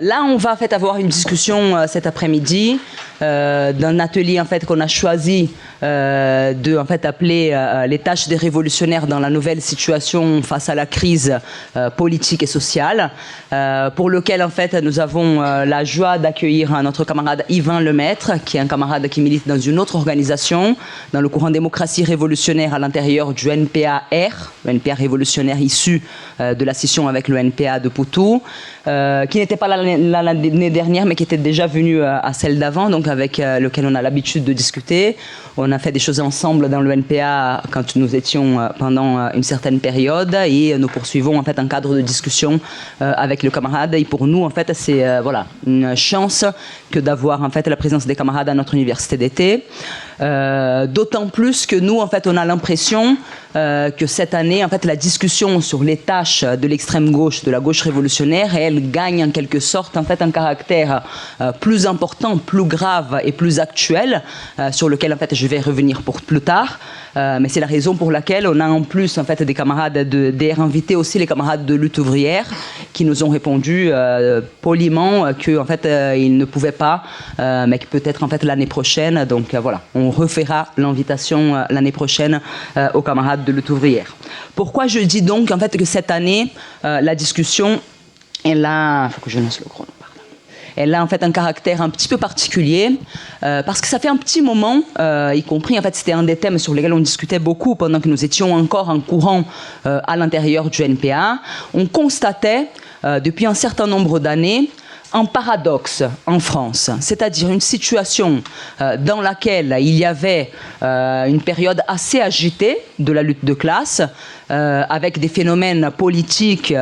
Là, on va en fait avoir une discussion cet après-midi d'un atelier en fait qu'on a choisi de en fait appeler les tâches des révolutionnaires dans la nouvelle situation face à la crise politique et sociale, pour lequel en fait nous avons la joie d'accueillir notre camarade Yvain Lemaître, qui est un camarade qui milite dans une autre organisation, dans le courant démocratie révolutionnaire à l'intérieur du NPA-R, le NPA révolutionnaire issu de la scission avec le NPA de Poutou, qui n'était pas là l'année dernière, mais qui était déjà venu à celle d'avant, donc avec lequel on a l'habitude de discuter. On a fait des choses ensemble dans le NPA quand nous étions pendant une certaine période, et nous poursuivons en fait un cadre de discussion avec le camarade. Et pour nous, en fait, c'est voilà, une chance que d'avoir en fait la présence des camarades à notre université d'été. D'autant plus que nous, en fait, on a l'impression que cette année, en fait, la discussion sur les tâches de l'extrême gauche, de la gauche révolutionnaire, elle gagne en quelque sorte, en fait, un caractère plus important, plus grave et plus actuel, sur lequel, en fait, je vais revenir pour plus tard. Mais c'est la raison pour laquelle on a en plus, en fait, des camarades DR invités, aussi les camarades de lutte ouvrière, qui nous ont répondu poliment que, en fait, ils ne pouvaient pas, mais que peut-être, en fait, l'année prochaine. Donc voilà, on refera l'invitation l'année prochaine aux camarades de lutte ouvrière. Pourquoi je dis donc en fait que cette année la discussion, elle a, il faut que je lance le chrono, pardon. Elle a en fait un caractère un petit peu particulier parce que ça fait un petit moment, y compris en fait c'était un des thèmes sur lesquels on discutait beaucoup pendant que nous étions encore en courant à l'intérieur du NPA. On constatait depuis un certain nombre d'années un paradoxe en France, c'est-à-dire une situation dans laquelle il y avait une période assez agitée de la lutte de classe, avec des phénomènes politiques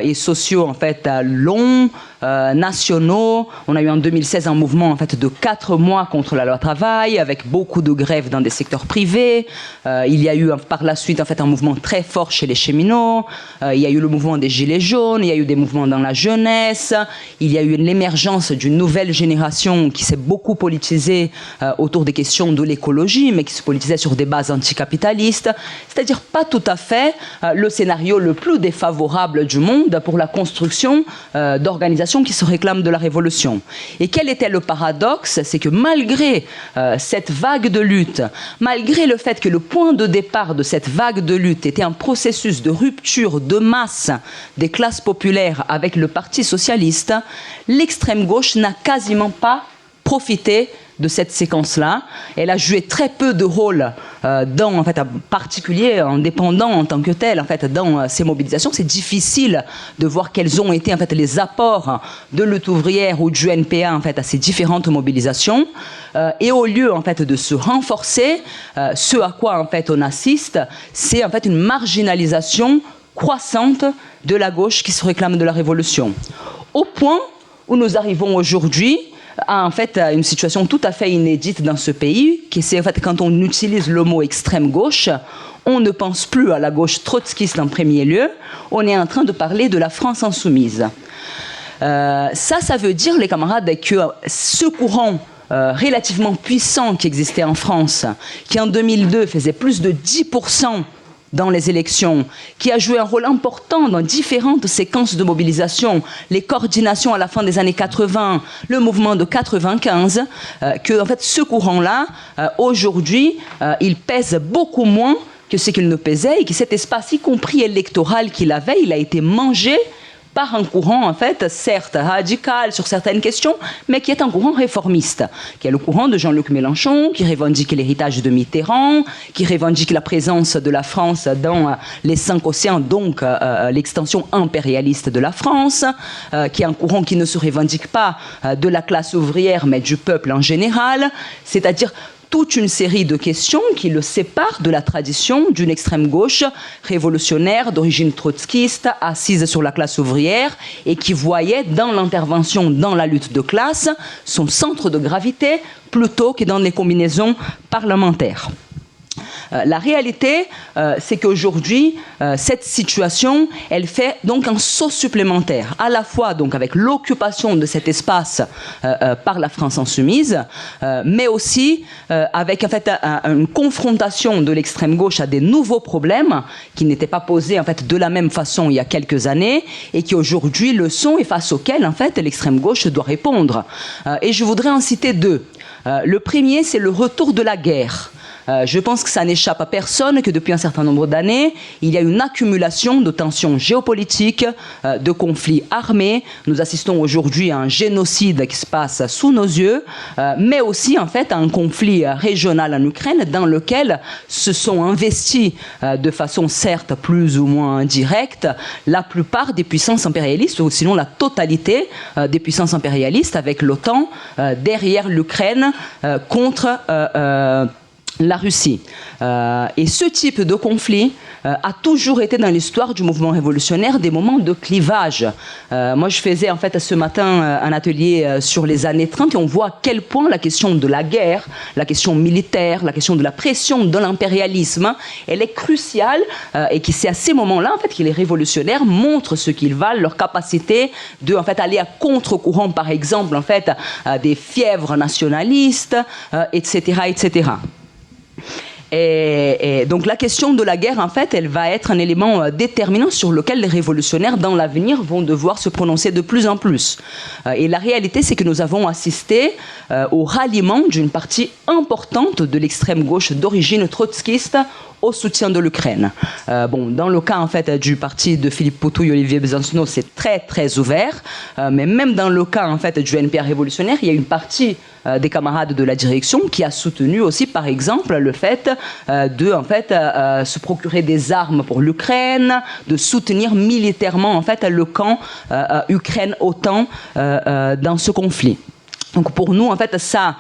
et sociaux en fait longs, nationaux. On a eu en 2016 un mouvement en fait de 4 mois contre la loi travail, avec beaucoup de grèves dans des secteurs privés. Il y a eu par la suite en fait un mouvement très fort chez les cheminots. Il y a eu le mouvement des gilets jaunes. Il y a eu des mouvements dans la jeunesse. Il y a eu l'émergence d'une nouvelle génération qui s'est beaucoup politisée autour des questions de l'écologie, mais qui se politisait sur des bases anticapitalistes. C'est-à-dire pas tout à fait le scénario le plus défavorable du monde pour la construction d'organisations qui se réclament de la révolution. Et quel était le paradoxe? C'est que malgré cette vague de lutte, malgré le fait que le point de départ de cette vague de lutte était un processus de rupture de masse des classes populaires avec le Parti socialiste, l'extrême gauche n'a quasiment pas profité de cette séquence-là. Elle a joué très peu de rôle dans, en fait, en particulier indépendant en tant que tel, en fait, dans ces mobilisations. C'est difficile de voir quels ont été en fait les apports de lutte ouvrière ou du NPA en fait à ces différentes mobilisations. Et au lieu en fait de se renforcer, ce à quoi en fait on assiste, c'est en fait une marginalisation croissante de la gauche qui se réclame de la révolution. Au point où nous arrivons aujourd'hui à en fait une situation tout à fait inédite dans ce pays, qui c'est en fait quand on utilise le mot extrême gauche, on ne pense plus à la gauche trotskiste en premier lieu, on est en train de parler de la France insoumise. Ça veut dire, les camarades, que ce courant relativement puissant qui existait en France, qui en 2002 faisait plus de 10% dans les élections, qui a joué un rôle important dans différentes séquences de mobilisation, les coordinations à la fin des années 80, le mouvement de 95, que en fait ce courant-là, aujourd'hui, il pèse beaucoup moins que ce qu'il ne pesait, et que cet espace, y compris électoral qu'il avait, il a été mangé par un courant, en fait, certes radical sur certaines questions, mais qui est un courant réformiste, qui est le courant de Jean-Luc Mélenchon, qui revendique l'héritage de Mitterrand, qui revendique la présence de la France dans les 5 océans, donc l'extension impérialiste de la France, qui est un courant qui ne se revendique pas de la classe ouvrière, mais du peuple en général, c'est-à-dire toute une série de questions qui le séparent de la tradition d'une extrême gauche révolutionnaire d'origine trotskiste, assise sur la classe ouvrière, et qui voyait dans l'intervention dans la lutte de classe son centre de gravité plutôt que dans les combinaisons parlementaires. La réalité, c'est qu'aujourd'hui, cette situation, elle fait donc un saut supplémentaire, à la fois donc avec l'occupation de cet espace par la France insoumise, mais aussi avec en fait une confrontation de l'extrême gauche à des nouveaux problèmes qui n'étaient pas posés en fait de la même façon il y a quelques années et qui aujourd'hui le sont et face auxquels en fait l'extrême gauche doit répondre. Et je voudrais en citer deux. Le premier, c'est le retour de la guerre. Je pense que ça n'échappe à personne que depuis un certain nombre d'années, il y a une accumulation de tensions géopolitiques, de conflits armés. Nous assistons aujourd'hui à un génocide qui se passe sous nos yeux, mais aussi en fait à un conflit régional en Ukraine dans lequel se sont investis de façon certes plus ou moins indirecte la plupart des puissances impérialistes, ou sinon la totalité des puissances impérialistes avec l'OTAN derrière l'Ukraine contre la Russie. Et ce type de conflit a toujours été dans l'histoire du mouvement révolutionnaire des moments de clivage. Moi, je faisais en fait ce matin un atelier sur les années 30 et on voit à quel point la question de la guerre, la question militaire, la question de la pression de l'impérialisme, elle est cruciale et que c'est à ces moments-là en fait que les révolutionnaires montrent ce qu'ils valent, leur capacité de en fait aller à contre-courant, par exemple en fait des fièvres nationalistes, etc., etc. Et donc la question de la guerre, en fait, elle va être un élément déterminant sur lequel les révolutionnaires, dans l'avenir, vont devoir se prononcer de plus en plus. Et la réalité, c'est que nous avons assisté au ralliement d'une partie importante de l'extrême gauche d'origine trotskiste au soutien de l'Ukraine. Dans le cas en fait du parti de Philippe Poutou et Olivier Besancenot, c'est très très ouvert, mais même dans le cas en fait du NPA révolutionnaire, il y a une partie des camarades de la direction qui a soutenu aussi par exemple le fait de en fait se procurer des armes pour l'Ukraine, de soutenir militairement en fait le camp Ukraine-OTAN dans ce conflit. Donc pour nous, en fait, ça,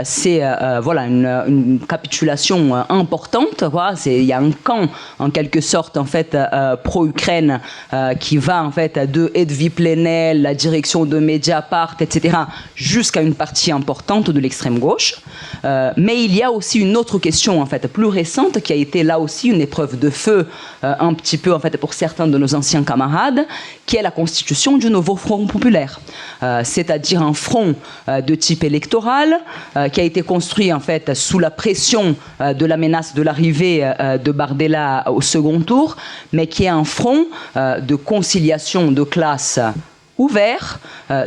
c'est voilà, une capitulation importante. Voilà, il y a un camp, en quelque sorte, en fait, pro-Ukraine qui va, en fait, de Edwy Plenel, la direction de Mediapart, etc., jusqu'à une partie importante de l'extrême gauche. Mais il y a aussi une autre question, en fait, plus récente, qui a été là aussi une épreuve de feu, un petit peu, en fait, pour certains de nos anciens camarades, qui est la constitution du nouveau Front populaire. C'est-à-dire un front de type électoral qui a été construit en fait sous la pression de la menace de l'arrivée de Bardella au second tour, mais qui est un front de conciliation de classe ouvert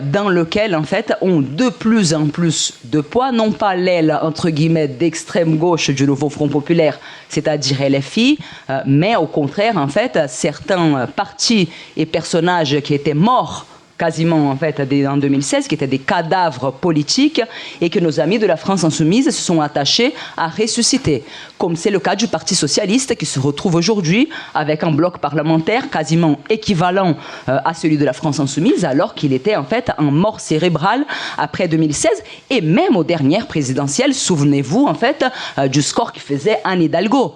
dans lequel en fait ont de plus en plus de poids, non pas l'aile entre guillemets d'extrême gauche du nouveau Front populaire, c'est-à-dire LFI, mais au contraire en fait certains partis et personnages qui étaient morts quasiment en fait en 2016, qui étaient des cadavres politiques et que nos amis de la France insoumise se sont attachés à ressusciter, comme c'est le cas du Parti socialiste qui se retrouve aujourd'hui avec un bloc parlementaire quasiment équivalent à celui de la France insoumise, alors qu'il était en fait en mort cérébrale après 2016 et même aux dernières présidentielles, souvenez-vous en fait du score qui faisait Anne Hidalgo.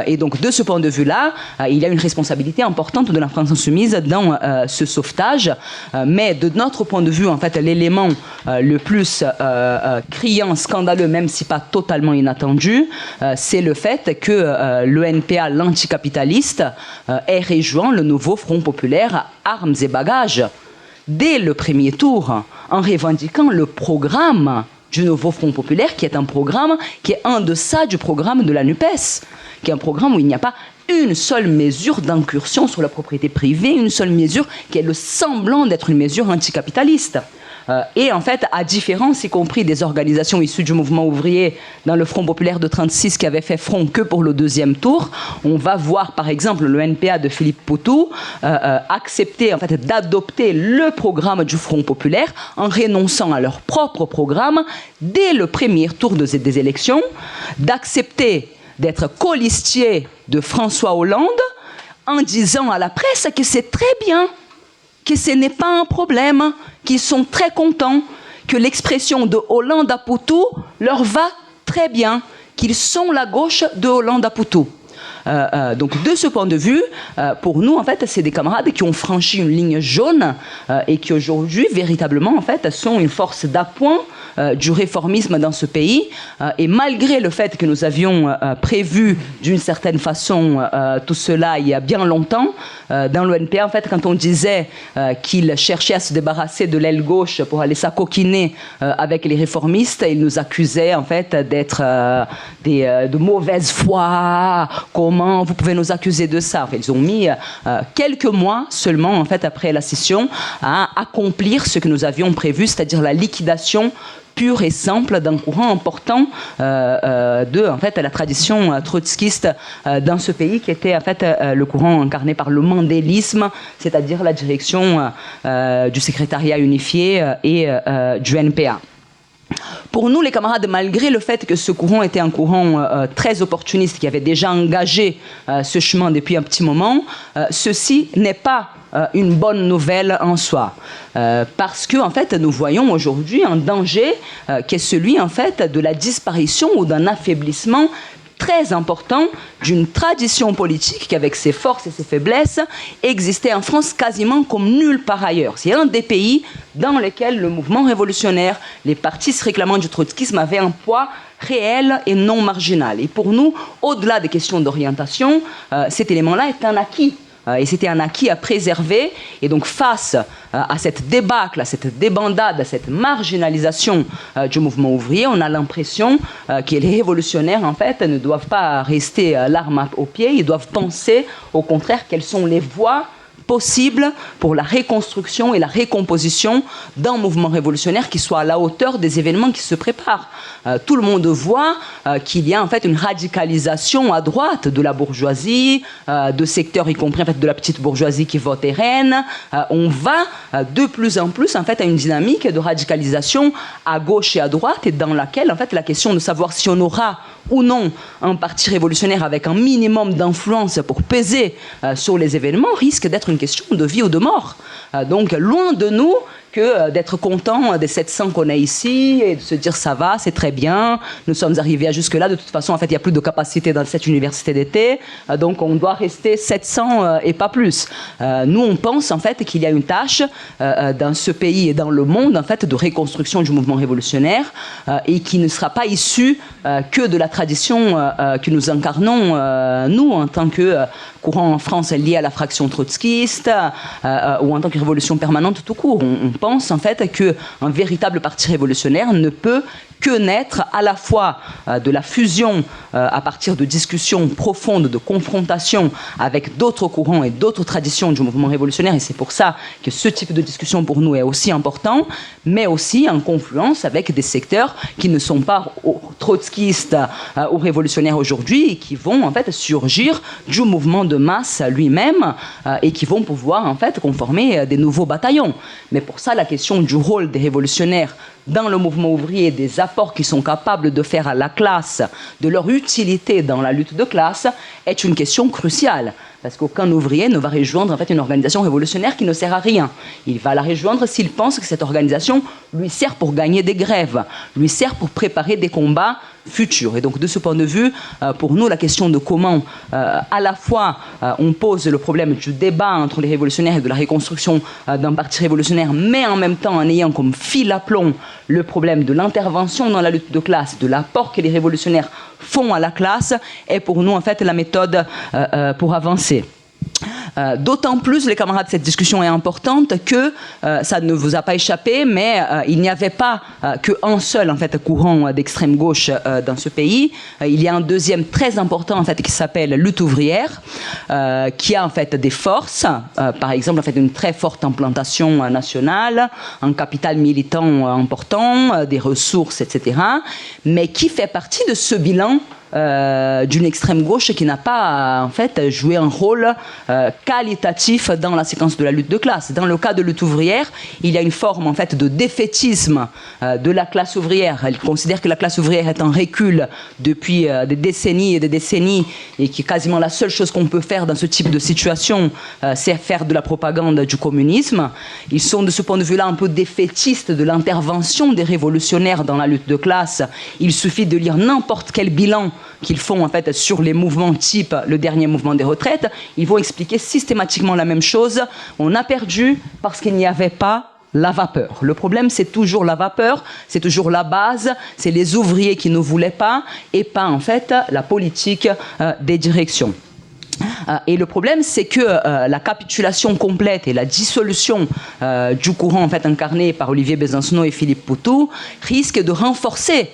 Et donc de ce point de vue-là, il y a une responsabilité importante de la France insoumise dans ce sauvetage. Mais de notre point de vue, en fait, l'élément le plus criant, scandaleux, même si pas totalement inattendu, c'est le fait que le NPA, l'anticapitaliste, ait rejoint le nouveau Front populaire armes et bagages dès le premier tour, en revendiquant le programme du nouveau Front populaire, qui est un programme qui est en deçà du programme de la NUPES, qui est un programme où il n'y a pas une seule mesure d'incursion sur la propriété privée, une seule mesure qui est le semblant d'être une mesure anticapitaliste. Et en fait, à différence, y compris des organisations issues du mouvement ouvrier dans le Front populaire de 1936 qui avait fait front que pour le deuxième tour, on va voir par exemple le NPA de Philippe Poutou accepter en fait d'adopter le programme du Front populaire en renonçant à leur propre programme dès le premier tour des élections, d'accepter d'être colistier de François Hollande en disant à la presse que c'est très bien, que ce n'est pas un problème, qu'ils sont très contents, que l'expression de Hollande à Poutou leur va très bien, qu'ils sont la gauche de Hollande à Poutou. Donc de ce point de vue, pour nous, en fait, c'est des camarades qui ont franchi une ligne jaune et qui aujourd'hui, véritablement, en fait, sont une force d'appoint du réformisme dans ce pays. Et malgré le fait que nous avions prévu d'une certaine façon tout cela il y a bien longtemps, dans l'ONPA, en fait, quand on disait qu'ils cherchaient à se débarrasser de l'aile gauche pour aller s'acoquiner avec les réformistes, ils nous accusaient en fait d'être de mauvaise foi. Comment vous pouvez nous accuser de ça? Enfin, ils ont mis quelques mois seulement en fait après la scission à accomplir ce que nous avions prévu, c'est-à-dire la liquidation pure et simple d'un courant important de en fait, la tradition trotskiste dans ce pays, qui était en fait le courant incarné par le mandélisme, c'est-à-dire la direction du secrétariat unifié et du NPA. Pour nous, les camarades, malgré le fait que ce courant était un courant très opportuniste, qui avait déjà engagé ce chemin depuis un petit moment, ceci n'est pas une bonne nouvelle en soi. Parce que, en fait, nous voyons aujourd'hui un danger qui est celui, en fait, de la disparition ou d'un affaiblissement très important d'une tradition politique qui, avec ses forces et ses faiblesses, existait en France quasiment comme nulle part ailleurs. C'est un des pays dans lesquels le mouvement révolutionnaire, les partis se réclamant du trotskisme avaient un poids réel et non marginal. Et pour nous, au-delà des questions d'orientation, cet élément-là est un acquis. Et c'était un acquis à préserver. Et donc, face à cette débâcle, à cette débandade, à cette marginalisation du mouvement ouvrier, on a l'impression que les révolutionnaires, en fait, ne doivent pas rester l'arme au pied. Ils doivent penser, au contraire, quelles sont les voies possible pour la reconstruction et la recomposition d'un mouvement révolutionnaire qui soit à la hauteur des événements qui se préparent. Tout le monde voit qu'il y a en fait une radicalisation à droite de la bourgeoisie, de secteurs y compris en fait de la petite bourgeoisie qui vote RN. On va de plus en plus en fait à une dynamique de radicalisation à gauche et à droite, et dans laquelle en fait la question de savoir si on aura ou non un parti révolutionnaire avec un minimum d'influence pour peser sur les événements risque d'être une question de vie ou de mort. Donc loin de nous que d'être content des 700 qu'on a ici et de se dire ça va, c'est très bien, nous sommes arrivés à jusque-là, de toute façon en fait il n'y a plus de capacité dans cette université d'été, donc on doit rester 700 et pas plus. Nous on pense en fait qu'il y a une tâche dans ce pays et dans le monde en fait de reconstruction du mouvement révolutionnaire et qui ne sera pas issue que de la tradition que nous incarnons nous en tant que courant en France lié à la fraction trotskiste ou en tant que révolution permanente tout court. On pense en fait qu'un véritable parti révolutionnaire ne peut que naître à la fois de la fusion à partir de discussions profondes, de confrontations avec d'autres courants et d'autres traditions du mouvement révolutionnaire, et c'est pour ça que ce type de discussion pour nous est aussi important, mais aussi en confluence avec des secteurs qui ne sont pas trotskistes ou révolutionnaires aujourd'hui et qui vont en fait surgir du mouvement de masse lui-même et qui vont pouvoir en fait conformer des nouveaux bataillons. Mais pour ça, la question du rôle des révolutionnaires dans le mouvement ouvrier, des apports qu'ils sont capables de faire à la classe, de leur utilité dans la lutte de classe, est une question cruciale. Parce qu'aucun ouvrier ne va rejoindre en fait une organisation révolutionnaire qui ne sert à rien. Il va la rejoindre s'il pense que cette organisation lui sert pour gagner des grèves, lui sert pour préparer des combats futurs. Et donc de ce point de vue, pour nous, la question de comment à la fois on pose le problème du débat entre les révolutionnaires et de la reconstruction d'un parti révolutionnaire, mais en même temps en ayant comme fil à plomb le problème de l'intervention dans la lutte de classe, de l'apport que les révolutionnaires font à la classe, est pour nous en fait la méthode pour avancer. D'autant plus, les camarades, cette discussion est importante que ça ne vous a pas échappé, mais il n'y avait pas qu'un seul en fait courant d'extrême gauche dans ce pays. Il y a un deuxième très important en fait qui s'appelle lutte ouvrière, qui a en fait des forces, par exemple en fait une très forte implantation nationale, un capital militant important, des ressources, etc., mais qui fait partie de ce bilan d'une extrême gauche qui n'a pas en fait joué un rôle qualitatif dans la séquence de la lutte de classe. Dans le cas de lutte ouvrière, il y a une forme en fait de défaitisme de la classe ouvrière. Elle considère que la classe ouvrière est en recul depuis des décennies et des décennies, et que quasiment la seule chose qu'on peut faire dans ce type de situation, c'est faire de la propagande du communisme. Ils sont de ce point de vue-là un peu défaitistes de l'intervention des révolutionnaires dans la lutte de classe. Il suffit de lire n'importe quel bilan qu'ils font en fait sur les mouvements type le dernier mouvement des retraites, ils vont expliquer systématiquement la même chose. On a perdu parce qu'il n'y avait pas la vapeur. Le problème, c'est toujours la vapeur, c'est toujours la base, c'est les ouvriers qui ne voulaient pas et pas en fait la politique des directions. Et le problème, c'est que la capitulation complète et la dissolution du courant en fait, incarné par Olivier Besancenot et Philippe Poutou risque de renforcer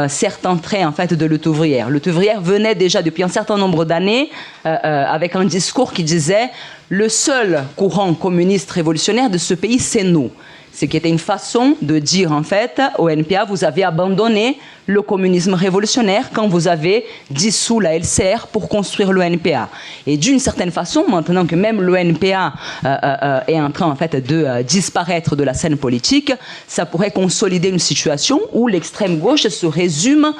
certains traits en fait, de lutte ouvrière. Lutte ouvrière venait déjà depuis un certain nombre d'années avec un discours qui disait « le seul courant communiste révolutionnaire de ce pays, c'est nous ». Ce qui était une façon de dire en fait au NPA, vous avez abandonné le communisme révolutionnaire quand vous avez dissous la LCR pour construire le NPA. Et d'une certaine façon, maintenant que même le NPA est en train en fait, de disparaître de la scène politique, ça pourrait consolider une situation où l'extrême gauche se résume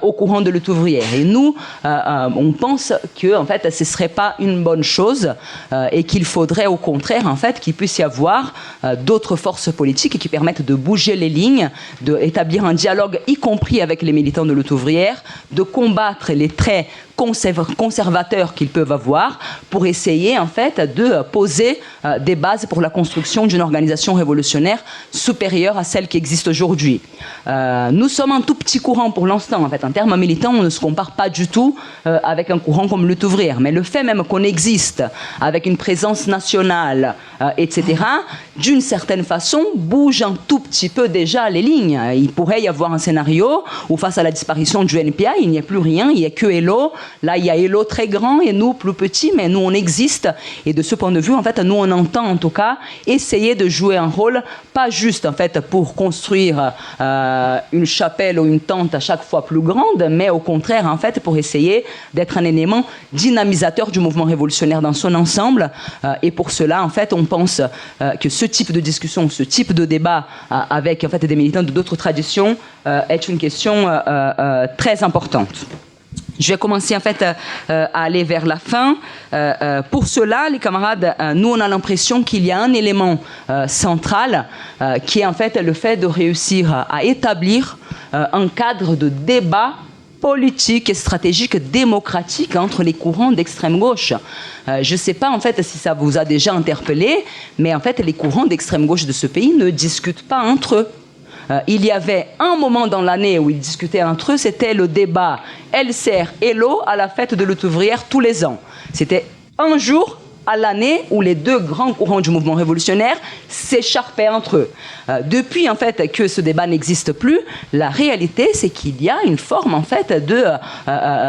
au courant de lutte ouvrière. Et nous, on pense que en fait, ce ne serait pas une bonne chose et qu'il faudrait au contraire en fait, qu'il puisse y avoir d'autres forces politiques qui permettent de bouger les lignes, d'établir un dialogue, y compris avec les militants de lutte ouvrière, de combattre les traits conservateurs qu'ils peuvent avoir pour essayer en fait de poser des bases pour la construction d'une organisation révolutionnaire supérieure à celle qui existe aujourd'hui. Nous sommes un tout petit courant pour l'instant. En fait, en termes militants, on ne se compare pas du tout avec un courant comme lutte ouvrière. Mais le fait même qu'on existe avec une présence nationale, etc., d'une certaine façon, bouge un tout petit peu déjà les lignes. Il pourrait y avoir un scénario où face à la disparition du NPA, il n'y a plus rien, il n'y a que Hello. Là, il y a Hello très grand et nous plus petits, mais nous, on existe. Et de ce point de vue, en fait, nous, on entend en tout cas essayer de jouer un rôle, pas juste en fait pour construire une chapelle ou une tente à chaque fois plus grande, mais au contraire, en fait, pour essayer d'être un élément dynamisateur du mouvement révolutionnaire dans son ensemble. Et pour cela, en fait, on pense que ce type de discussion, ce type de débat avec en fait, des militants de d'autres traditions est une question très importante. Je vais commencer en fait à aller vers la fin. Pour cela, les camarades, nous on a l'impression qu'il y a un élément central qui est en fait le fait de réussir à établir un cadre de débat politique et stratégique démocratique entre les courants d'extrême gauche. Je ne sais pas en fait si ça vous a déjà interpellé, mais en fait les courants d'extrême gauche de ce pays ne discutent pas entre eux. Il y avait un moment dans l'année où ils discutaient entre eux, c'était le débat LCR-Hello à la fête de lutte ouvrière tous les ans. C'était un jour à l'année où les deux grands courants du mouvement révolutionnaire s'écharpaient entre eux. Depuis en fait que ce débat n'existe plus, la réalité c'est qu'il y a une forme en fait de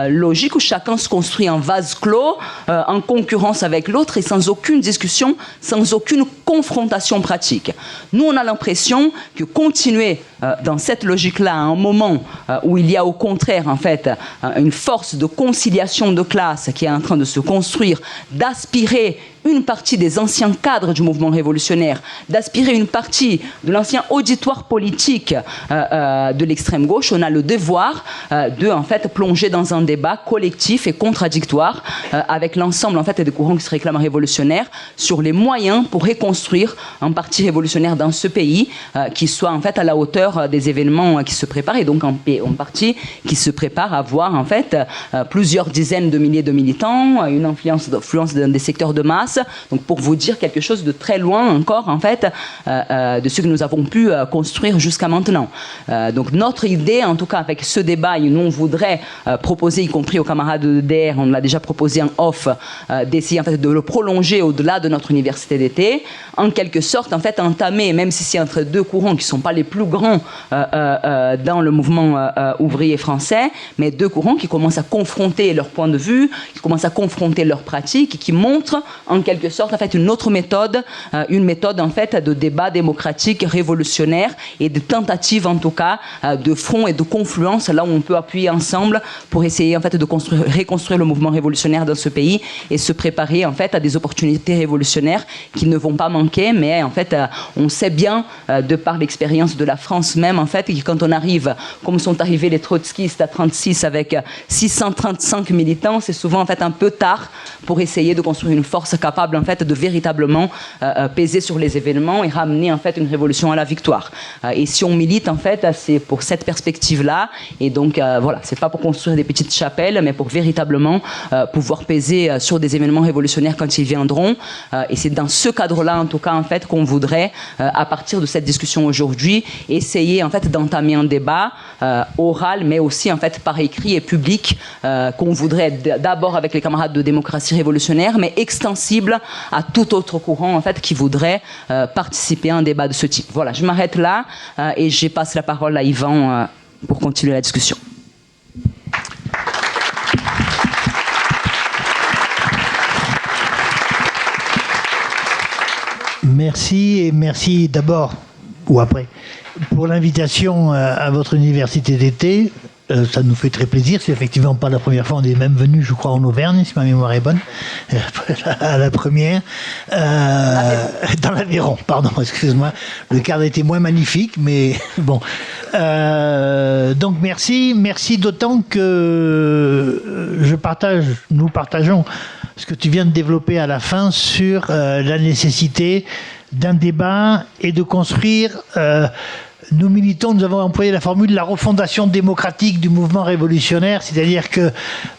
logique où chacun se construit en vase clos, en concurrence avec l'autre et sans aucune discussion, sans aucune confrontation pratique. Nous on a l'impression que continuer dans cette logique-là à un moment où il y a au contraire en fait une force de conciliation de classe qui est en train de se construire, d'aspirer une partie des anciens cadres du mouvement révolutionnaire, d'aspirer une partie de l'ancien auditoire politique de l'extrême gauche, on a le devoir de en fait plonger dans un débat collectif et contradictoire avec l'ensemble en fait des courants qui se réclament révolutionnaires sur les moyens pour reconstruire un parti révolutionnaire dans ce pays qui soit en fait à la hauteur des événements qui se préparent et donc un parti qui se prépare à avoir en fait plusieurs dizaines de milliers de militants, une influence dans des secteurs de masse. Donc pour vous dire quelque chose de très loin encore en fait de ce que nous avons pu construire jusqu'à maintenant. Donc notre idée en tout cas avec ce débat, nous on voudrait proposer, y compris aux camarades de DR, on l'a déjà proposé en off, d'essayer en fait de le prolonger au-delà de notre université d'été, en quelque sorte en fait entamer, même si c'est entre deux courants qui ne sont pas les plus grands dans le mouvement ouvrier français, mais deux courants qui commencent à confronter leur point de vue, qui commencent à confronter leurs pratiques, qui montrent en quelque sorte en fait une autre méthode, une méthode en fait de débat démocratique révolutionnaire et de tentative en tout cas de front et de confluence là où on peut appuyer ensemble pour essayer en fait de reconstruire le mouvement révolutionnaire dans ce pays et se préparer en fait à des opportunités révolutionnaires qui ne vont pas manquer, mais en fait on sait bien de par l'expérience de la France pense même en fait que quand on arrive, comme sont arrivés les trotskistes à 36 avec 635 militants, c'est souvent en fait un peu tard pour essayer de construire une force capable en fait de véritablement peser sur les événements et ramener en fait une révolution à la victoire. Et si on milite en fait, c'est pour cette perspective-là. Et donc voilà, c'est pas pour construire des petites chapelles, mais pour véritablement pouvoir peser sur des événements révolutionnaires quand ils viendront. Et c'est dans ce cadre-là, en tout cas, en fait, qu'on voudrait, à partir de cette discussion aujourd'hui, essayer en fait d'entamer un débat oral, mais aussi en fait par écrit et public, qu'on voudrait d'abord avec les camarades de démocratie révolutionnaire, mais extensible à tout autre courant en fait qui voudrait participer à un débat de ce type. Voilà, je m'arrête là et je passe la parole à Yvan pour continuer la discussion. Merci, et merci d'abord, ou après, pour l'invitation à votre université d'été. Ça nous fait très plaisir. C'est effectivement pas la première fois. On est même venu, je crois, en Auvergne, si ma mémoire est bonne, à la première. Dans l'Aveyron, pardon, excuse-moi. Le cadre était moins magnifique, mais bon. Donc merci d'autant que nous partageons ce que tu viens de développer à la fin sur la nécessité d'un débat et de construire... Nous militons, nous avons employé la formule de la refondation démocratique du mouvement révolutionnaire, c'est-à-dire que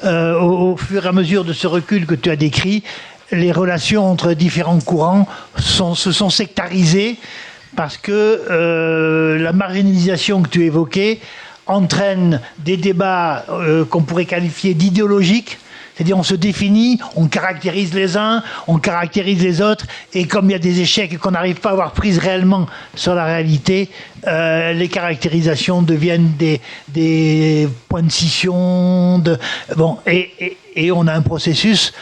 au fur et à mesure de ce recul que tu as décrit, les relations entre différents courants se sont sectarisées parce que la marginalisation que tu évoquais entraîne des débats qu'on pourrait qualifier d'idéologiques. C'est-à-dire on se définit, on caractérise les uns, on caractérise les autres, et comme il y a des échecs et qu'on n'arrive pas à avoir prise réellement sur la réalité, les caractérisations deviennent des points de scission, et on a un processus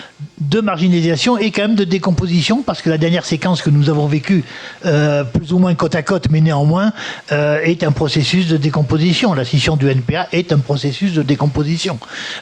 de marginalisation et quand même de décomposition, parce que la dernière séquence que nous avons vécue, plus ou moins côte à côte, mais néanmoins, est un processus de décomposition. La scission du NPA est un processus de décomposition.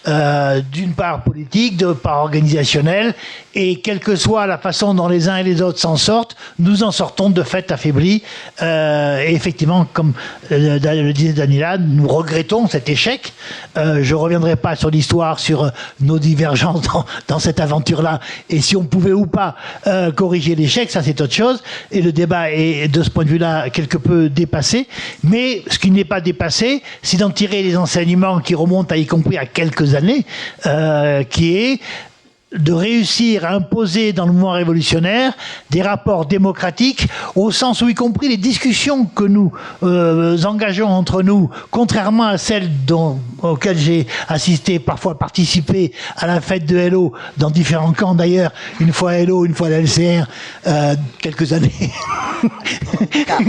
D'une part politique, de part organisationnelle, et quelle que soit la façon dont les uns et les autres s'en sortent, nous en sortons de fait affaiblis. Et effectivement, comme le disait Daniela, nous regrettons cet échec. Je ne reviendrai pas sur l'histoire, sur nos divergences dans cette aventure-là, et si on pouvait ou pas corriger l'échec, ça c'est autre chose, et le débat est de ce point de vue-là quelque peu dépassé, mais ce qui n'est pas dépassé, c'est d'en tirer les enseignements qui remontent à y compris à quelques années, qui est de réussir à imposer dans le mouvement révolutionnaire des rapports démocratiques, au sens où, y compris les discussions que nous engageons entre nous, contrairement à celles auxquelles j'ai assisté, parfois participé à la fête de Hello, dans différents camps d'ailleurs, une fois à Hello, une fois à la LCR, quelques années,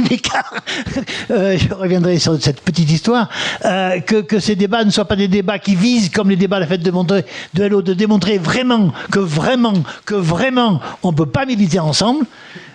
l'écart. Je reviendrai sur cette petite histoire, que ces débats ne soient pas des débats qui visent, comme les débats à la fête de Hello, de démontrer vraiment que vraiment, on ne peut pas militer ensemble,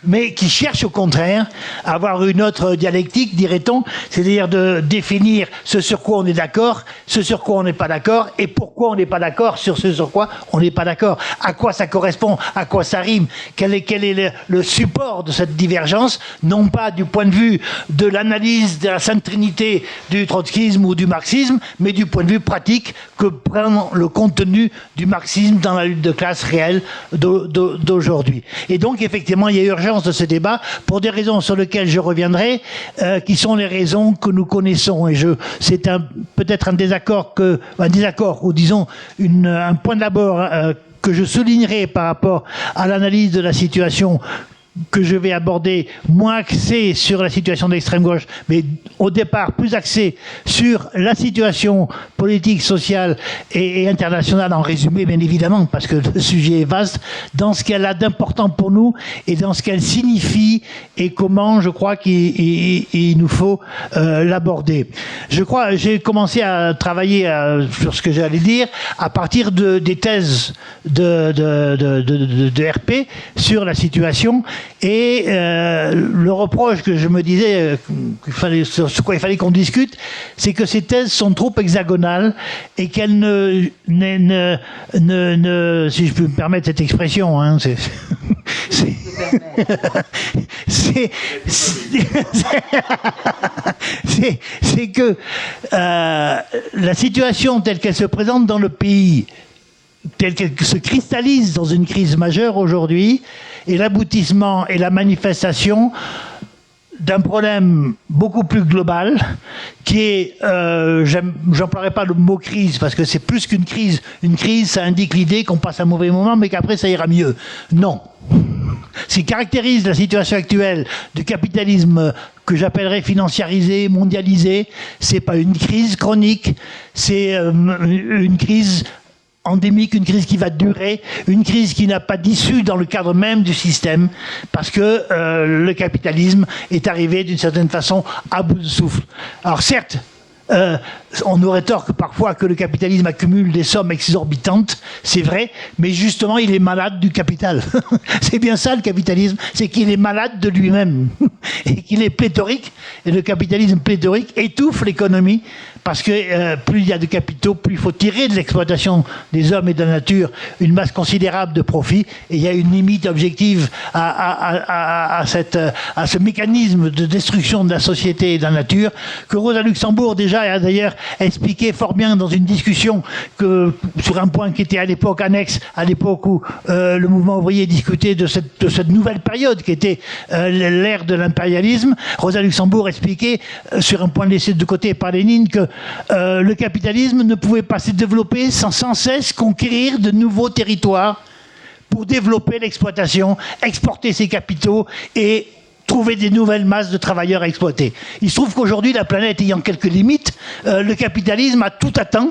mais qui cherchent au contraire à avoir une autre dialectique, dirait-on, c'est-à-dire de définir ce sur quoi on est d'accord, ce sur quoi on n'est pas d'accord, et pourquoi on n'est pas d'accord sur ce sur quoi on n'est pas d'accord, à quoi ça correspond, à quoi ça rime, quel est le support de cette divergence, non pas du point de vue de l'analyse de la sainte trinité du trotskisme ou du marxisme, mais du point de vue pratique que prend le contenu du marxisme dans la lutte de classe réelle d'aujourd'hui. Et donc, effectivement, il y a urgence de ce débat pour des raisons sur lesquelles je reviendrai, qui sont les raisons que nous connaissons. Et c'est peut-être un désaccord, ou disons un point d'abord que je soulignerai par rapport à l'analyse de la situation que je vais aborder, moins axé sur la situation d'extrême gauche, mais au départ plus axé sur la situation politique, sociale et internationale, en résumé bien évidemment, parce que le sujet est vaste, dans ce qu'elle a d'important pour nous et dans ce qu'elle signifie et comment je crois qu'il nous faut l'aborder. J'ai commencé à travailler sur ce que j'allais dire à partir des thèses de RP sur la situation. Et le reproche que je me disais, sur quoi il fallait qu'on discute, c'est que ces thèses sont trop hexagonales et qu'elles ne si je peux me permettre cette expression, hein, c'est que la situation telle qu'elle se présente dans le pays, telle qu'elle se cristallise dans une crise majeure aujourd'hui, est l'aboutissement et la manifestation d'un problème beaucoup plus global qui est, j'emploierai pas le mot crise parce que c'est plus qu'une crise. Une crise, ça indique l'idée qu'on passe un mauvais moment mais qu'après ça ira mieux. Non. Ce qui caractérise la situation actuelle du capitalisme que j'appellerais financiarisé, mondialisé, c'est pas une crise chronique, c'est une crise endémique, une crise qui va durer, une crise qui n'a pas d'issue dans le cadre même du système, parce que le capitalisme est arrivé d'une certaine façon à bout de souffle. Alors certes, on aurait tort que parfois que le capitalisme accumule des sommes exorbitantes, c'est vrai, mais justement il est malade du capital. C'est bien ça le capitalisme, c'est qu'il est malade de lui-même et qu'il est pléthorique, et le capitalisme pléthorique étouffe l'économie, parce que plus il y a de capitaux, plus il faut tirer de l'exploitation des hommes et de la nature une masse considérable de profit, et il y a une limite objective à ce mécanisme de destruction de la société et de la nature, que Rosa Luxembourg déjà a d'ailleurs expliqué fort bien dans une discussion sur un point qui était à l'époque annexe, à l'époque où le mouvement ouvrier discutait de cette nouvelle période qui était l'ère de l'impérialisme. Rosa Luxembourg expliquait sur un point laissé de côté par Lénine que le capitalisme ne pouvait pas se développer sans cesse conquérir de nouveaux territoires pour développer l'exploitation, exporter ses capitaux et trouver des nouvelles masses de travailleurs à exploiter. Il se trouve qu'aujourd'hui, la planète ayant quelques limites, le capitalisme a tout atteint,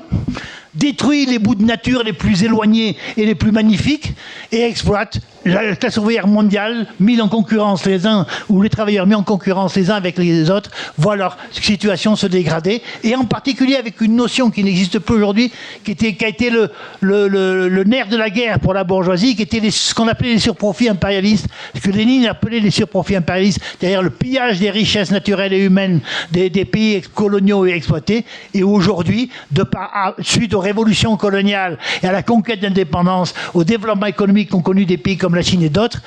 détruit les bouts de nature les plus éloignés et les plus magnifiques et exploite la classe ouvrière mondiale mise en concurrence les uns, ou les travailleurs mis en concurrence les uns avec les autres, voient leur situation se dégrader, et en particulier avec une notion qui n'existe plus aujourd'hui, qui a été le nerf de la guerre pour la bourgeoisie, qui était ce qu'on appelait les surprofits impérialistes, ce que Lénine appelait les surprofits impérialistes, c'est-à-dire le pillage des richesses naturelles et humaines des pays coloniaux et exploités. Et aujourd'hui, suite aux révolutions coloniales et à la conquête d'indépendance, au développement économique qu'ont connu des pays comme la Chine et d'autres,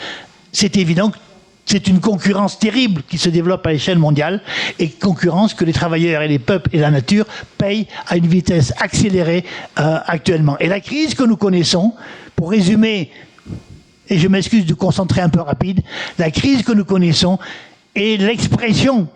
c'est évident que c'est une concurrence terrible qui se développe à l'échelle mondiale, et concurrence que les travailleurs et les peuples et la nature payent à une vitesse accélérée actuellement. Et la crise que nous connaissons, pour résumer, et je m'excuse de concentrer un peu rapide, la crise que nous connaissons est l'expression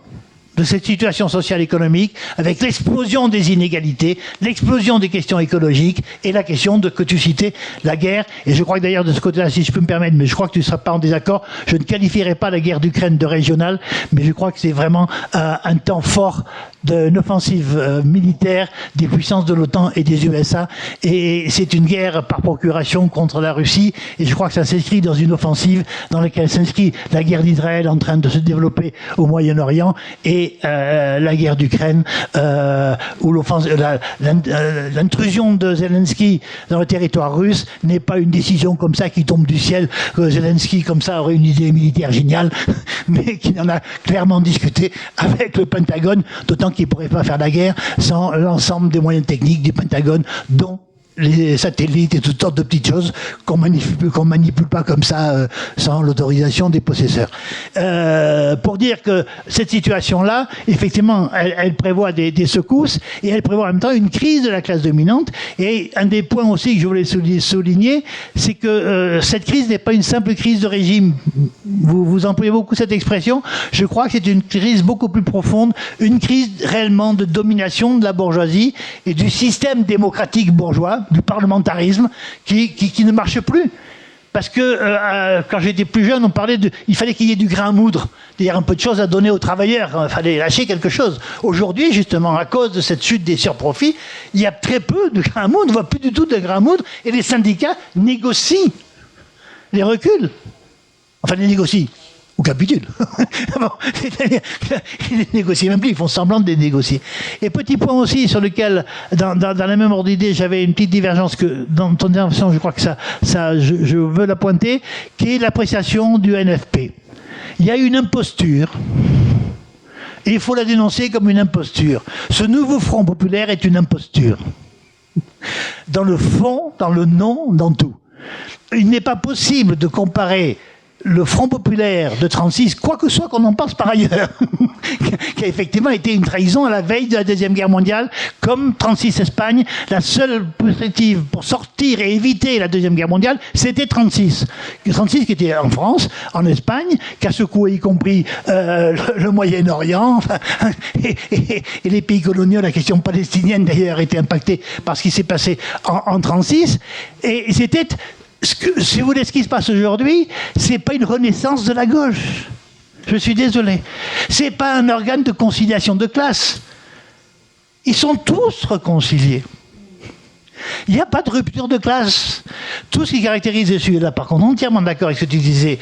de cette situation sociale économique, avec l'explosion des inégalités, l'explosion des questions écologiques et la question que tu citais, la guerre. Et je crois que d'ailleurs de ce côté-là, si je peux me permettre, mais je crois que tu ne seras pas en désaccord, je ne qualifierai pas la guerre d'Ukraine de régionale, mais je crois que c'est vraiment un temps fort d'une offensive militaire des puissances de l'OTAN et des USA, et c'est une guerre par procuration contre la Russie, et je crois que ça s'inscrit dans une offensive dans laquelle s'inscrit la guerre d'Israël en train de se développer au Moyen-Orient, et la guerre d'Ukraine, où l'intrusion de Zelensky dans le territoire russe n'est pas une décision comme ça qui tombe du ciel, que Zelensky comme ça aurait une idée militaire géniale, mais qui en a clairement discuté avec le Pentagone, d'autant qu'il ne pourrait pas faire la guerre sans l'ensemble des moyens techniques du Pentagone, dont les satellites et toutes sortes de petites choses qu'on manipule pas comme ça sans l'autorisation des possesseurs. Pour dire que cette situation-là, effectivement, elle prévoit des secousses, et elle prévoit en même temps une crise de la classe dominante. Et un des points aussi que je voulais souligner, c'est que cette crise n'est pas une simple crise de régime. Vous employez beaucoup cette expression. Je crois que c'est une crise beaucoup plus profonde, une crise réellement de domination de la bourgeoisie et du système démocratique bourgeois, du parlementarisme, qui ne marche plus. Parce que quand j'étais plus jeune, on parlait il fallait qu'il y ait du grain à moudre, c'est-à-dire un peu de choses à donner aux travailleurs, il fallait lâcher quelque chose. Aujourd'hui, justement, à cause de cette chute des surprofits, il y a très peu de grain à moudre, on ne voit plus du tout de grain à moudre, et les syndicats négocient les reculs. Enfin, les négocient. Ou capitulent. Bon, c'est-à-dire qu'ils ne négocient même plus, ils font semblant de les négocier. Et petit point aussi sur lequel, dans la même ordre d'idée, j'avais une petite divergence que dans ton intervention, je crois que je veux la pointer, qui est l'appréciation du NFP. Il y a une imposture, et il faut la dénoncer comme une imposture. Ce nouveau Front populaire est une imposture. Dans le fond, dans le nom, dans tout. Il n'est pas possible de comparer le Front populaire de 36, quoi que soit qu'on en pense par ailleurs, qui a effectivement été une trahison à la veille de la Deuxième Guerre mondiale, comme 36 Espagne, la seule perspective pour sortir et éviter la Deuxième Guerre mondiale, c'était 36. 36 qui était en France, en Espagne, qui a secoué y compris le Moyen-Orient, enfin, et les pays coloniaux. La question palestinienne d'ailleurs était impactée par ce qui s'est passé en 36, et c'était... si vous voulez, ce qui se passe aujourd'hui, c'est pas une renaissance de la gauche. Je suis désolé. C'est pas un organe de conciliation de classe. Ils sont tous réconciliés. Il n'y a pas de rupture de classe. Tout ce qui caractérise celui-là, par contre, entièrement d'accord avec ce que tu disais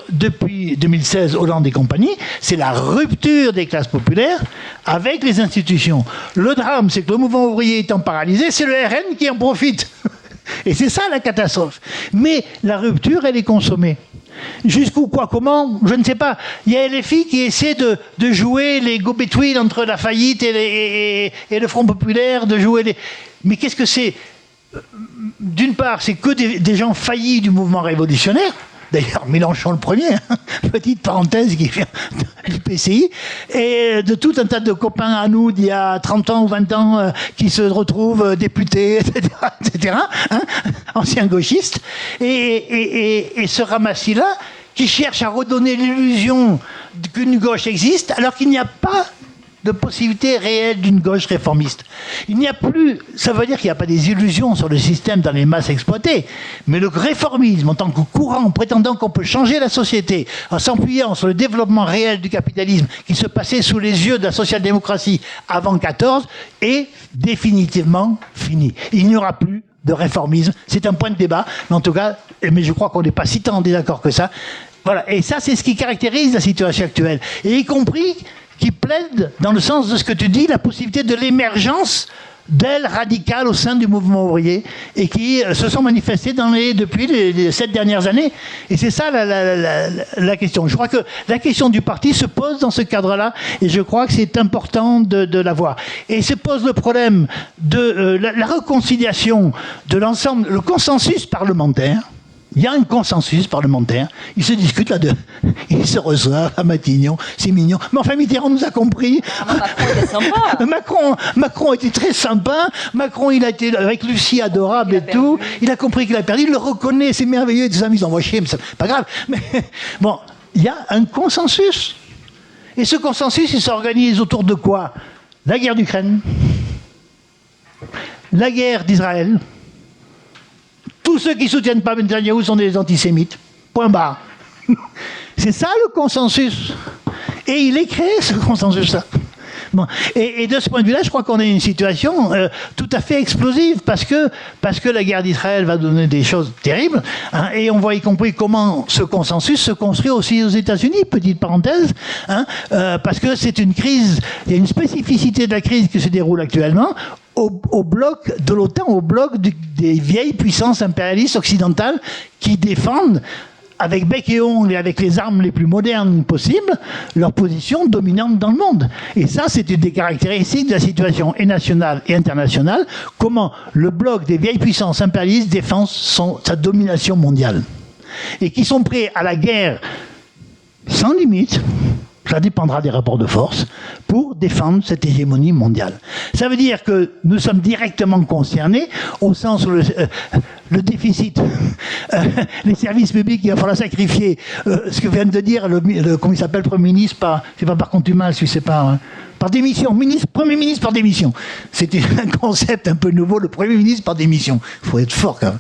depuis 2016, Hollande et compagnie, c'est la rupture des classes populaires avec les institutions. Le drame, c'est que le mouvement ouvrier étant paralysé, c'est le RN qui en profite. Et c'est ça la catastrophe. Mais la rupture, elle est consommée. Jusqu'où, quoi, comment, je ne sais pas. Il y a LFI qui essaie de jouer les go-between entre la faillite et le Front populaire, de jouer les... Mais qu'est-ce que c'est? D'une part, c'est que des gens faillis du mouvement révolutionnaire. D'ailleurs, Mélenchon le premier, hein, petite parenthèse qui vient du PCI, et de tout un tas de copains à nous d'il y a 30 ans ou 20 ans qui se retrouvent députés, etc. Hein, anciens gauchistes, et ce ramassis-là qui cherche à redonner l'illusion qu'une gauche existe alors qu'il n'y a pas de possibilité réelle d'une gauche réformiste. Il n'y a plus, ça veut dire qu'il n'y a pas des illusions sur le système dans les masses exploitées, mais le réformisme en tant que courant prétendant qu'on peut changer la société en s'appuyant sur le développement réel du capitalisme qui se passait sous les yeux de la social-démocratie avant 14 est définitivement fini. Il n'y aura plus de réformisme. C'est un point de débat, mais en tout cas, mais je crois qu'on n'est pas si tant en désaccord que ça. Voilà. Et ça, c'est ce qui caractérise la situation actuelle. Et y compris qui plaide, dans le sens de ce que tu dis, la possibilité de l'émergence d'ailes radicales au sein du mouvement ouvrier et qui se sont manifestées depuis les 7 dernières années. Et c'est ça la question. Je crois que la question du parti se pose dans ce cadre-là et je crois que c'est important de la voir. Et se pose le problème de la réconciliation de l'ensemble, le consensus parlementaire. Il y a un consensus parlementaire, ils se discutent là-dedans, ils se reçoivent à Matignon, c'est mignon. Mais enfin, Mitterrand nous a compris. Macron était sympa. Macron était très sympa. Macron, il a été avec Lucie adorable et tout. Il a compris qu'il a perdu, il le reconnaît, c'est merveilleux. Et tout ça, ils envoient chier, mais c'est pas grave. Mais bon, il y a un consensus. Et ce consensus, il s'organise autour de quoi? La guerre d'Ukraine, la guerre d'Israël. Tous ceux qui ne soutiennent pas Netanyahou sont des antisémites. Point barre. C'est ça le consensus. Et il est créé, ce consensus-là. Bon. Et de ce point de vue-là, je crois qu'on est une situation tout à fait explosive parce que la guerre d'Israël va donner des choses terribles. Hein, et on voit y compris comment ce consensus se construit aussi aux États-Unis, petite parenthèse, hein, parce que c'est une crise, il y a une spécificité de la crise qui se déroule actuellement. Au bloc de l'OTAN, au bloc des vieilles puissances impérialistes occidentales qui défendent avec bec et ongle et avec les armes les plus modernes possibles leur position dominante dans le monde. Et ça, c'est une des caractéristiques de la situation et nationale et internationale, comment le bloc des vieilles puissances impérialistes défend sa domination mondiale. Et qui sont prêts à la guerre sans limite, ça dépendra des rapports de force, pour défendre cette hégémonie mondiale. Ça veut dire que nous sommes directement concernés, au sens où le déficit, les services publics, il va falloir sacrifier. Ce que vient de dire comment il s'appelle, Premier ministre, c'est pas par contumace, c'est par démission. Premier ministre par démission. C'était un concept un peu nouveau, le Premier ministre par démission. Il faut être fort quand même.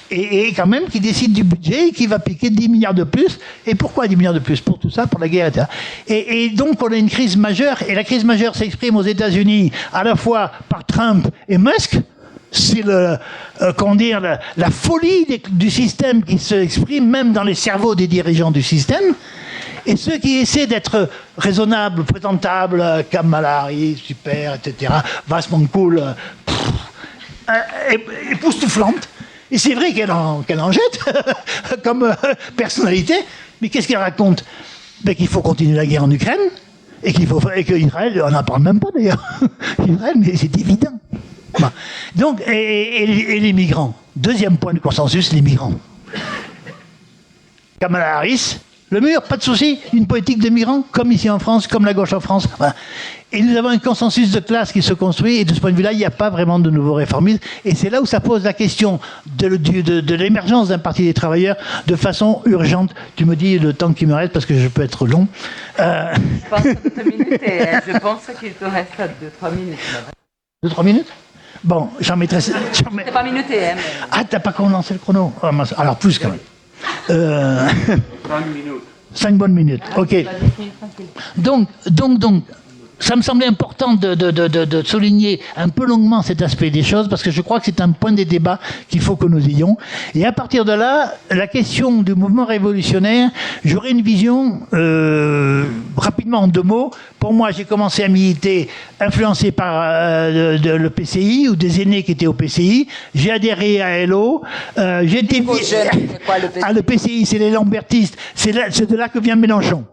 Et quand même, qui décide du budget, qui va piquer 10 milliards de plus. Et pourquoi 10 milliards de plus? Pour tout ça, pour la guerre, etc. Et donc, on a une crise majeure. Et la crise majeure s'exprime aux États-Unis, à la fois par Trump et Musk. C'est la folie du système qui s'exprime même dans les cerveaux des dirigeants du système. Et ceux qui essaient d'être raisonnables, présentables, Kamala Harris, super, etc., vachement cool, époustouflante. Et c'est vrai qu'elle en jette comme personnalité, mais qu'est-ce qu'elle raconte? Qu'il faut continuer la guerre en Ukraine, et qu'Israël, on n'en parle même pas d'ailleurs, Israël, mais c'est évident. Bon. Donc, et les migrants. Deuxième point de consensus, les migrants. Kamala Harris, le mur, pas de souci, une politique de migrants, comme ici en France, comme la gauche en France. Voilà. Et nous avons un consensus de classe qui se construit, et de ce point de vue-là, il n'y a pas vraiment de nouveaux réformistes. Et c'est là où ça pose la question de l'émergence d'un parti des travailleurs de façon urgente. Tu me dis le temps qui me reste, parce que je peux être long. Je pense que 2 minutes, et je pense qu'il te reste 2-3 minutes. 2-3 minutes? Bon, j'en mettrai... C'est pas minuté, hein. Mais... Ah, t'as pas commencé le chrono? Alors, plus quand même. 5 minutes. 5 bonnes minutes, ok. Donc, ça me semblait important de souligner un peu longuement cet aspect des choses, parce que je crois que c'est un point des débats qu'il faut que nous ayons. Et à partir de là, la question du mouvement révolutionnaire, j'aurais une vision rapidement en 2 mots. Pour moi, j'ai commencé à militer influencé par le PCI ou des aînés qui étaient au PCI. J'ai adhéré à LO. J'ai été... le PCI, c'est les lambertistes. C'est de là que vient Mélenchon.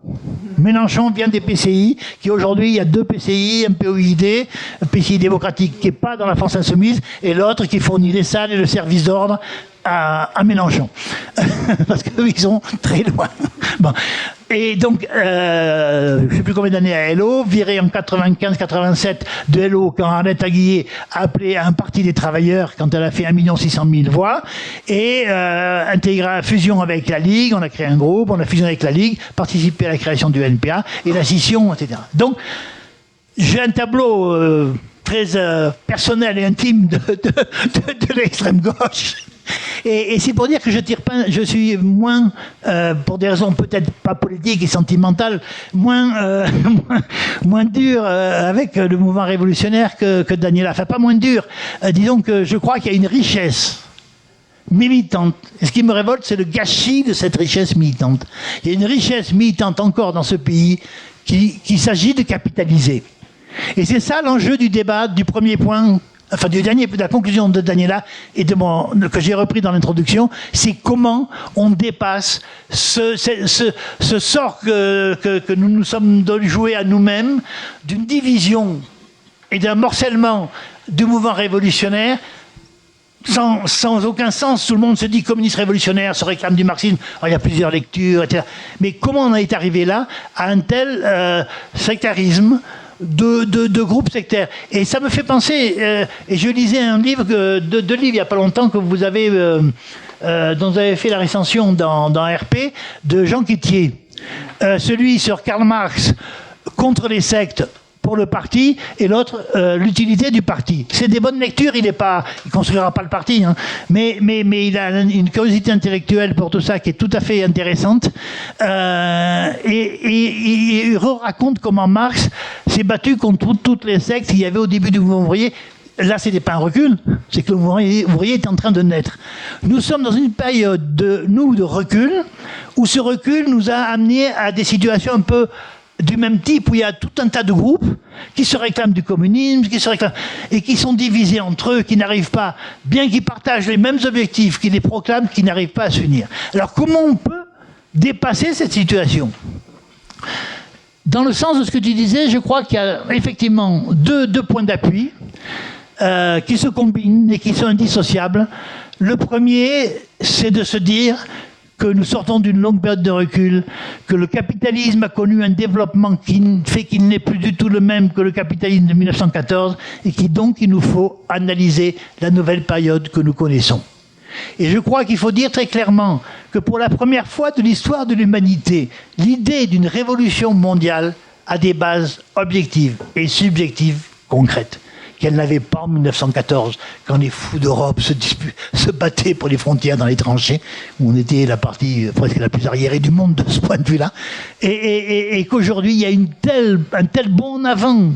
Mélenchon vient des PCI, qui aujourd'hui, il y a 2 PCI, un POID, un PCI démocratique qui n'est pas dans la France insoumise, et l'autre qui fournit les salles et le service d'ordre à Mélenchon. Parce qu'eux, ils sont très loin. Bon. Et donc, je ne sais plus combien d'années à LO, viré en 95-87 de LO quand Arlette Aguillet a appelé un parti des travailleurs quand elle a fait 1 600 000 voix, et intégré à fusion avec la Ligue, on a créé un groupe, on a fusionné avec la Ligue, participé à la création du NPA, et la scission, etc. Donc, j'ai un tableau très personnel et intime de l'extrême gauche. Et c'est pour dire que je suis moins, pour des raisons peut-être pas politiques et sentimentales, moins dur avec le mouvement révolutionnaire que Daniela. Enfin, pas moins dur. Disons que je crois qu'il y a une richesse militante. Et ce qui me révolte, c'est le gâchis de cette richesse militante. Il y a une richesse militante encore dans ce pays qu'il s'agit de capitaliser. Et c'est ça l'enjeu du débat, du premier point, enfin de la conclusion de Daniela et que j'ai repris dans l'introduction, c'est comment on dépasse ce sort que nous nous sommes joués à nous-mêmes, d'une division et d'un morcellement du mouvement révolutionnaire, sans aucun sens. Tout le monde se dit communiste révolutionnaire, se réclame du marxisme. Alors, il y a plusieurs lectures, etc. Mais comment on est arrivé là, à un tel sectarisme de groupes sectaires? Et ça me fait penser, et je lisais un livre, deux livres il n'y a pas longtemps, que vous avez, dont vous avez fait la recension dans RP, de Jean Quétier. Celui sur Karl Marx contre les sectes, pour le parti, et l'autre, l'utilité du parti. C'est des bonnes lectures, il construira pas le parti, hein, mais il a une curiosité intellectuelle pour tout ça qui est tout à fait intéressante, et il raconte comment Marx s'est battu contre toutes les sectes qu'il y avait au début du mouvement ouvrier. Là, c'était pas un recul, c'est que le mouvement ouvrier est en train de naître. Nous sommes dans une période de recul, où ce recul nous a amené à des situations un peu du même type, où il y a tout un tas de groupes qui se réclament du communisme, et qui sont divisés entre eux, qui n'arrivent pas, bien qu'ils partagent les mêmes objectifs, qui les proclament, qui n'arrivent pas à s'unir. Alors comment on peut dépasser cette situation? Dans le sens de ce que tu disais, je crois qu'il y a effectivement deux points d'appui qui se combinent et qui sont indissociables. Le premier, c'est de se dire que nous sortons d'une longue période de recul, que le capitalisme a connu un développement qui fait qu'il n'est plus du tout le même que le capitalisme de 1914, et donc il nous faut analyser la nouvelle période que nous connaissons. Et je crois qu'il faut dire très clairement que pour la première fois de l'histoire de l'humanité, l'idée d'une révolution mondiale a des bases objectives et subjectives concrètes, qu'elle n'avait pas en 1914, quand les fous d'Europe se battaient pour les frontières dans les tranchées, où on était la partie presque la plus arriérée du monde de ce point de vue-là, et qu'aujourd'hui il y a un tel bond en avant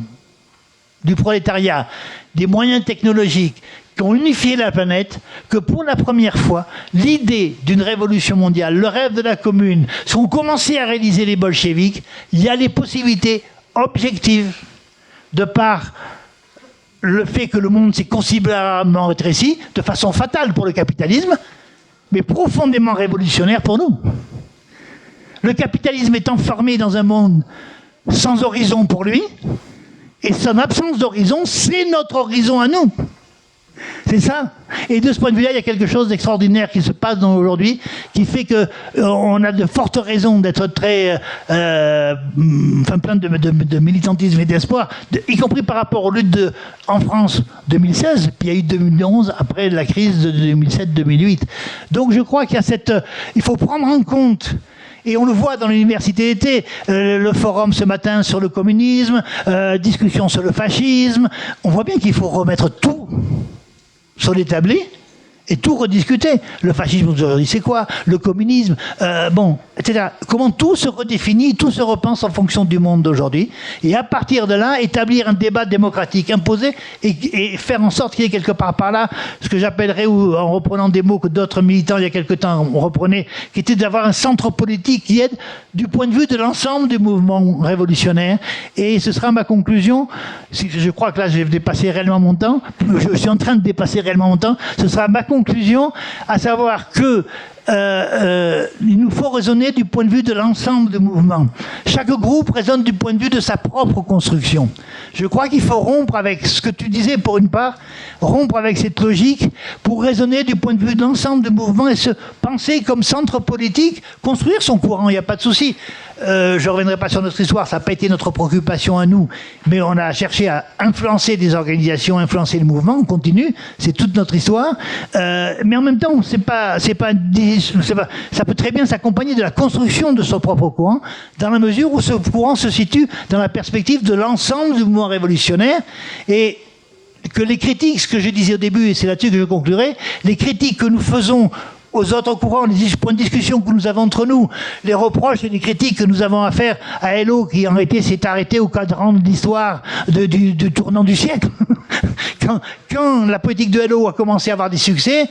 du prolétariat, des moyens technologiques qui ont unifié la planète, que pour la première fois, l'idée d'une révolution mondiale, le rêve de la commune, ce qu'ont commencé à réaliser les bolcheviks, il y a les possibilités objectives de par le fait que le monde s'est considérablement rétréci, de façon fatale pour le capitalisme, mais profondément révolutionnaire pour nous. Le capitalisme est enfermé dans un monde sans horizon pour lui, et son absence d'horizon, c'est notre horizon à nous. C'est ça. Et de ce point de vue-là, il y a quelque chose d'extraordinaire qui se passe aujourd'hui, qui fait que on a de fortes raisons d'être très, plein de militantisme et d'espoir, y compris par rapport aux luttes en France 2016, puis il y a eu 2011 après la crise de 2007-2008. Donc je crois qu'il y a il faut prendre en compte. Et on le voit dans l'université d'été, le forum ce matin sur le communisme, discussion sur le fascisme. On voit bien qu'il faut remettre tout sur l'établi et tout rediscuter. Le fascisme aujourd'hui, c'est quoi? Le communisme, etc. Comment tout se redéfinit, tout se repense en fonction du monde d'aujourd'hui. Et à partir de là, établir un débat démocratique imposé et faire en sorte qu'il y ait quelque part par là, ce que j'appellerais, ou en reprenant des mots que d'autres militants il y a quelque temps on reprenait, qui était d'avoir un centre politique qui aide du point de vue de l'ensemble du mouvement révolutionnaire. Et ce sera ma conclusion. Je crois que là, j'ai dépassé réellement mon temps. Je suis en train de dépasser réellement mon temps. Ce sera ma conclusion, à savoir que il nous faut raisonner du point de vue de l'ensemble du mouvement. Chaque groupe raisonne du point de vue de sa propre construction. Je crois qu'il faut rompre avec ce que tu disais pour une part, rompre avec cette logique pour raisonner du point de vue de l'ensemble du mouvement et se penser comme centre politique, construire son courant, il n'y a pas de souci. Je ne reviendrai pas sur notre histoire, ça n'a pas été notre préoccupation à nous, mais on a cherché à influencer des organisations, influencer le mouvement, on continue, c'est toute notre histoire. Mais en même temps, ça peut très bien s'accompagner de la construction de son propre courant, dans la mesure où ce courant se situe dans la perspective de l'ensemble du mouvement révolutionnaire, et que les critiques, ce que je disais au début, et c'est là-dessus que je conclurai, les critiques que nous faisons aux autres courants, les points de discussion que nous avons entre nous, les reproches et les critiques que nous avons à faire à Hello, qui en réalité s'est arrêté au cadran de l'histoire du tournant du siècle. quand la politique de Hello a commencé à avoir des succès,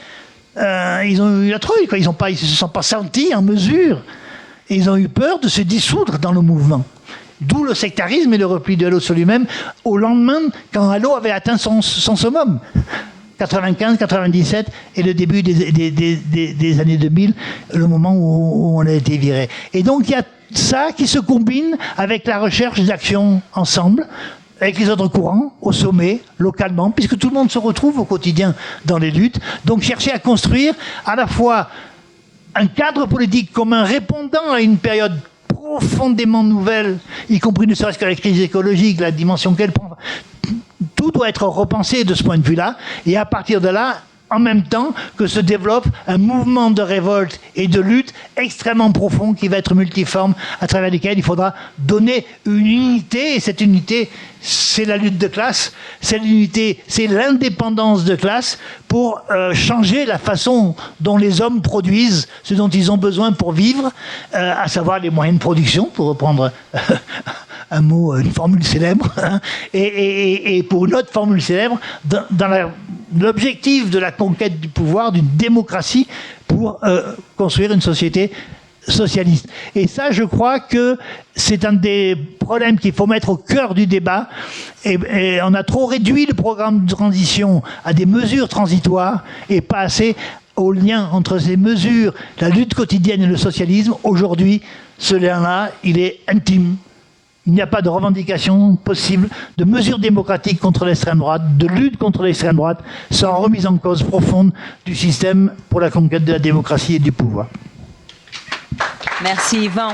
ils ont eu la trouille, quoi. Ils se sont pas sentis en mesure, et ils ont eu peur de se dissoudre dans le mouvement. D'où le sectarisme et le repli de Hello sur lui-même au lendemain, quand Hello avait atteint son summum. 95, 97 et le début des années 2000, le moment où on a été viré. Et donc il y a ça qui se combine avec la recherche d'action ensemble, avec les autres courants, au sommet, localement, puisque tout le monde se retrouve au quotidien dans les luttes. Donc chercher à construire à la fois un cadre politique commun répondant à une période profondément nouvelle, y compris ne serait-ce que la crise écologique, la dimension qu'elle prend. Tout doit être repensé de ce point de vue-là, et à partir de là, en même temps que se développe un mouvement de révolte et de lutte extrêmement profond qui va être multiforme, à travers lesquels il faudra donner une unité, et cette unité, c'est la lutte de classe, c'est l'unité, c'est l'indépendance de classe pour changer la façon dont les hommes produisent ce dont ils ont besoin pour vivre, à savoir les moyens de production, pour reprendre un mot, une formule célèbre, hein, et pour une autre formule célèbre, dans l'objectif de la conquête du pouvoir, d'une démocratie, pour construire une société socialiste. Et ça, je crois que c'est un des problèmes qu'il faut mettre au cœur du débat. Et on a trop réduit le programme de transition à des mesures transitoires et pas assez au lien entre ces mesures, la lutte quotidienne et le socialisme. Aujourd'hui, ce lien-là, il est intime. Il n'y a pas de revendication possible, de mesures démocratiques contre l'extrême droite, de lutte contre l'extrême droite, sans remise en cause profonde du système pour la conquête de la démocratie et du pouvoir. Merci Yvan.